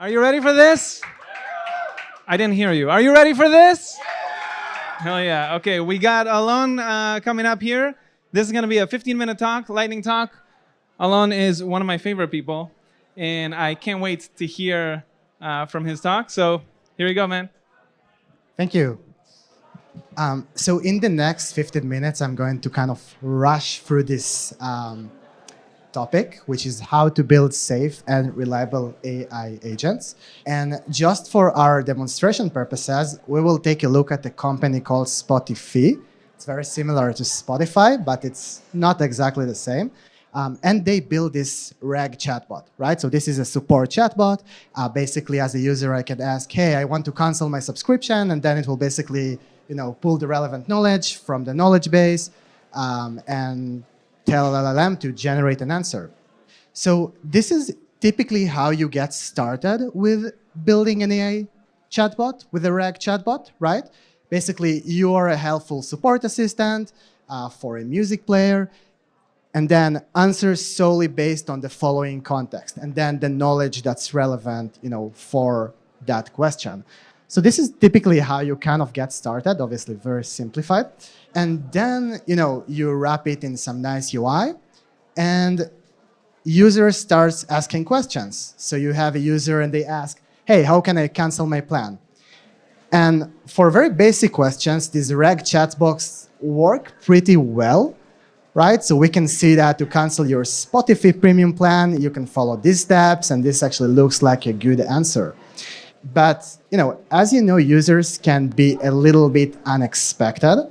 Are you ready for this? I didn't hear you. Are you ready for this? Hell yeah. Okay, we got Alon coming up here. This is going to be a 15-minute talk, lightning talk. Alon is one of my favorite people, and I can't wait to hear from his talk. So here you go, man. Thank you. So in the next 15 minutes, I'm going to kind of rush through this topic, which is how to build safe and reliable AI agents. And just for our demonstration purposes, we will take a look at a company called Spotify. It's very similar to Spotify, but it's not exactly the same. And they build this RAG chatbot, right? So this is a support chatbot. Basically, as a user, I can ask, hey, I want to cancel my subscription, and then it will basically, pull the relevant knowledge from the knowledge base and tell LLM to generate an answer. So this is typically how you get started with building an AI chatbot, with a RAG chatbot, right? Basically, you are a helpful support assistant for a music player, and then answers solely based on the following context, and then the knowledge that's relevant, for that question. So this is typically how you kind of get started, obviously very simplified. And then, you wrap it in some nice UI, and user starts asking questions. So you have a user and they ask, hey, how can I cancel my plan? And for very basic questions, these RAG chatbots work pretty well, right? So we can see that to cancel your Spotify premium plan, you can follow these steps, and this actually looks like a good answer. But, as you know, users can be a little bit unexpected,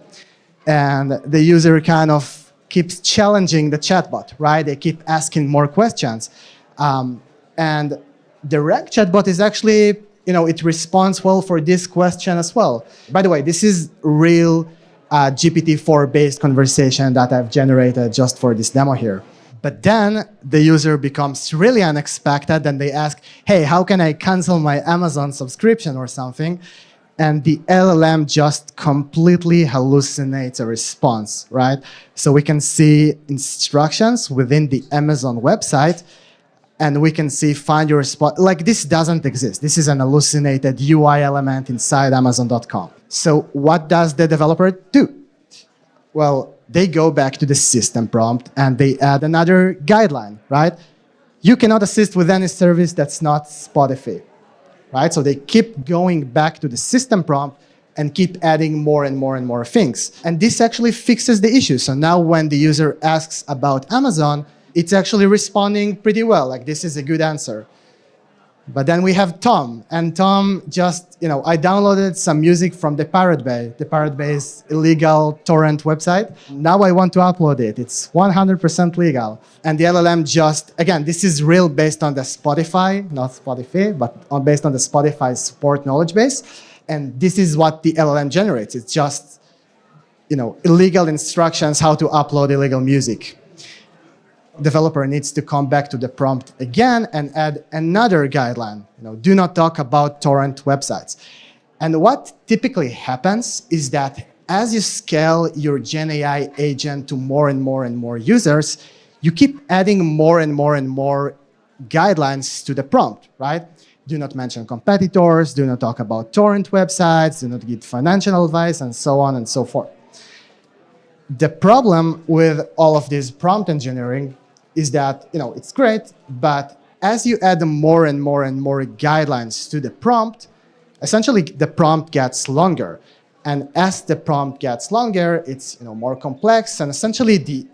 and the user kind of keeps challenging the chatbot, right? They keep asking more questions. And the RAG chatbot is actually, it responds well for this question as well. By the way, this is real GPT-4 based conversation that I've generated just for this demo here. But then the user becomes really unexpected and they ask, hey, how can I cancel my Amazon subscription or something? And the LLM just completely hallucinates a response, right? So we can see instructions within the Amazon website, and we can see find your spot. Like, this doesn't exist. This is an hallucinated UI element inside Amazon.com. So what does the developer do? Well, they go back to the system prompt and they add another guideline, right? You cannot assist with any service that's not Spotify, right? So they keep going back to the system prompt and keep adding more and more and more things. And this actually fixes the issue. So now when the user asks about Amazon, it's actually responding pretty well. Like, this is a good answer. But then we have Tom, and Tom just, I downloaded some music from the Pirate Bay. The Pirate Bay is illegal torrent website. Now I want to upload it. It's 100% legal. And the LLM just, again, this is real based on the Spotify, not Spotify, but based on the Spotify support knowledge base. And this is what the LLM generates. It's just, illegal instructions how to upload illegal music. Developer needs to come back to the prompt again and add another guideline. Do not talk about torrent websites. And what typically happens is that as you scale your Gen AI agent to more and more and more users, you keep adding more and more and more guidelines to the prompt, right? Do not mention competitors, do not talk about torrent websites, do not give financial advice, and so on and so forth. The problem with all of this prompt engineering is that, it's great, but as you add more and more and more guidelines to the prompt, essentially the prompt gets longer. And as the prompt gets longer, it's more complex, and essentially the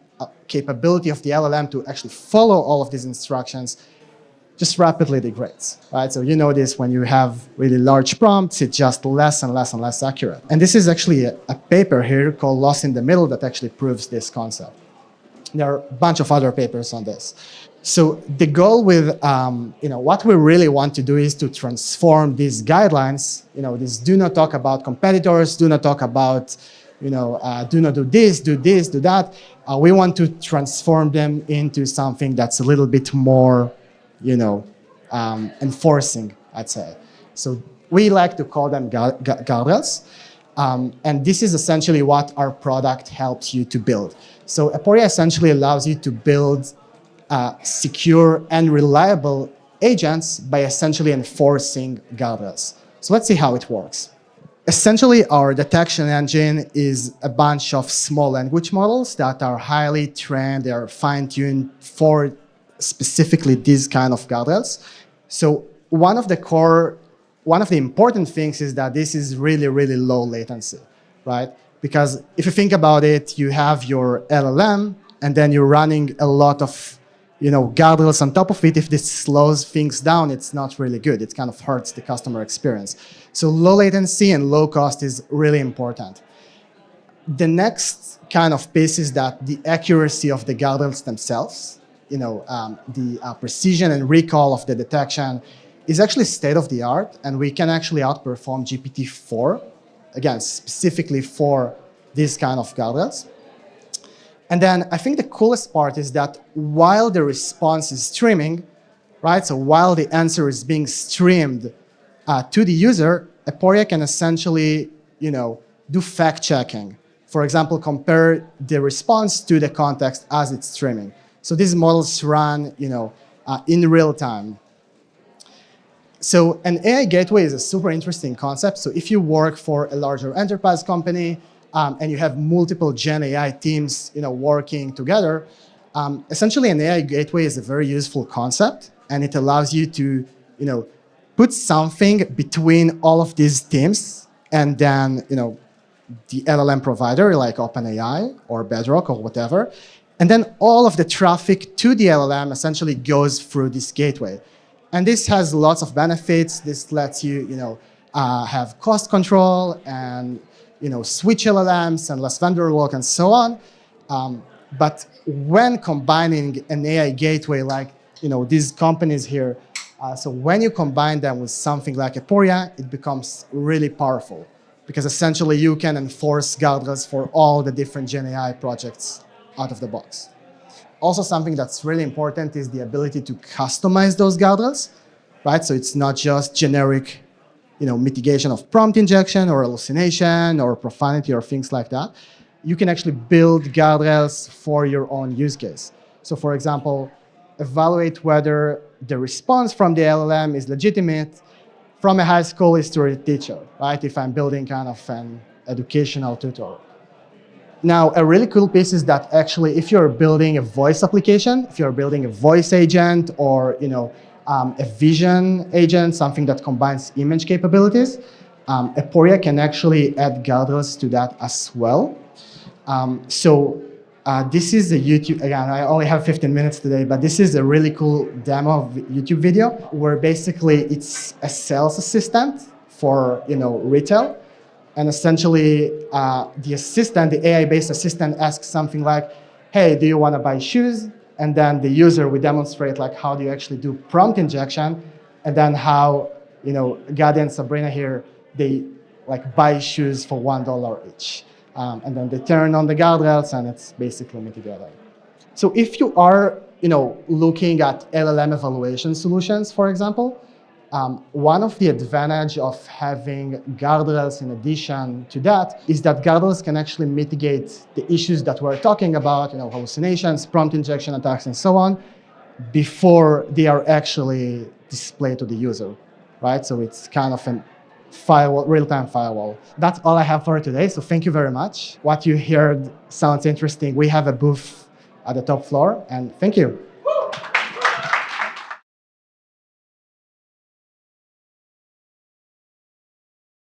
capability of the LLM to actually follow all of these instructions just rapidly degrades, right? So you know this when you have really large prompts, it's just less and less and less accurate. And this is actually a paper here called Lost in the Middle that actually proves this concept. There are a bunch of other papers on this. So the goal with, what we really want to do is to transform these guidelines, this do not talk about competitors, do not talk about, do not do this, do that. We want to transform them into something that's a little bit more, enforcing, I'd say. So we like to call them guardrails. And this is essentially what our product helps you to build. So Aporia essentially allows you to build secure and reliable agents by essentially enforcing guardrails. So let's see how it works. Essentially, our detection engine is a bunch of small language models that are highly trained, they are fine-tuned for specifically these kind of guardrails. So one of the important things is that this is really, really low latency, right? Because if you think about it, you have your LLM, and then you're running a lot of guardrails on top of it. If this slows things down, it's not really good. It kind of hurts the customer experience. So low latency and low cost is really important. The next kind of piece is that the accuracy of the guardrails themselves, the precision and recall of the detection is actually state of the art, and we can actually outperform GPT-4, again, specifically for these kind of guardrails. And then I think the coolest part is that while the response is streaming, right? So while the answer is being streamed to the user, Aporia can essentially, do fact checking. For example, compare the response to the context as it's streaming. So these models run, in real time. So an AI gateway is a super interesting concept. So if you work for a larger enterprise company, and you have multiple Gen AI teams working together, essentially an AI gateway is a very useful concept, and it allows you to put something between all of these teams and then the LLM provider like OpenAI or Bedrock or whatever, and then all of the traffic to the LLM essentially goes through this gateway. And this has lots of benefits. This lets you have cost control and switch LLMs and less vendor lock and so on. But when combining an AI gateway like these companies here, so when you combine them with something like Aporia, it becomes really powerful because essentially you can enforce guardrails for all the different Gen AI projects out of the box. Also, something that's really important is the ability to customize those guardrails, right? So it's not just generic mitigation of prompt injection or hallucination or profanity or things like that. You can actually build guardrails for your own use case. So for example, evaluate whether the response from the LLM is legitimate from a high school history teacher, right? If I'm building kind of an educational tutor. Now, a really cool piece is that actually if you're building a voice application, if you're building a voice agent or a vision agent, something that combines image capabilities, Aporia can actually add guardrails to that as well. This is a YouTube, again, I only have 15 minutes today, but this is a really cool demo of YouTube video where basically it's a sales assistant for retail. And essentially, the assistant, the AI-based assistant asks something like, hey, do you want to buy shoes? And then the user will demonstrate how do you actually do prompt injection, and then how Gadi and Sabrina here, they buy shoes for $1 each. And then they turn on the guardrails, and it's basically mitigated. So if you are looking at LLM evaluation solutions, for example, one of the advantages of having guardrails in addition to that is that guardrails can actually mitigate the issues that we're talking about, hallucinations, prompt injection attacks, and so on, before they are actually displayed to the user, right? So it's kind of a firewall, real-time firewall. That's all I have for today, so thank you very much. What you heard sounds interesting. We have a booth at the top floor, and thank you.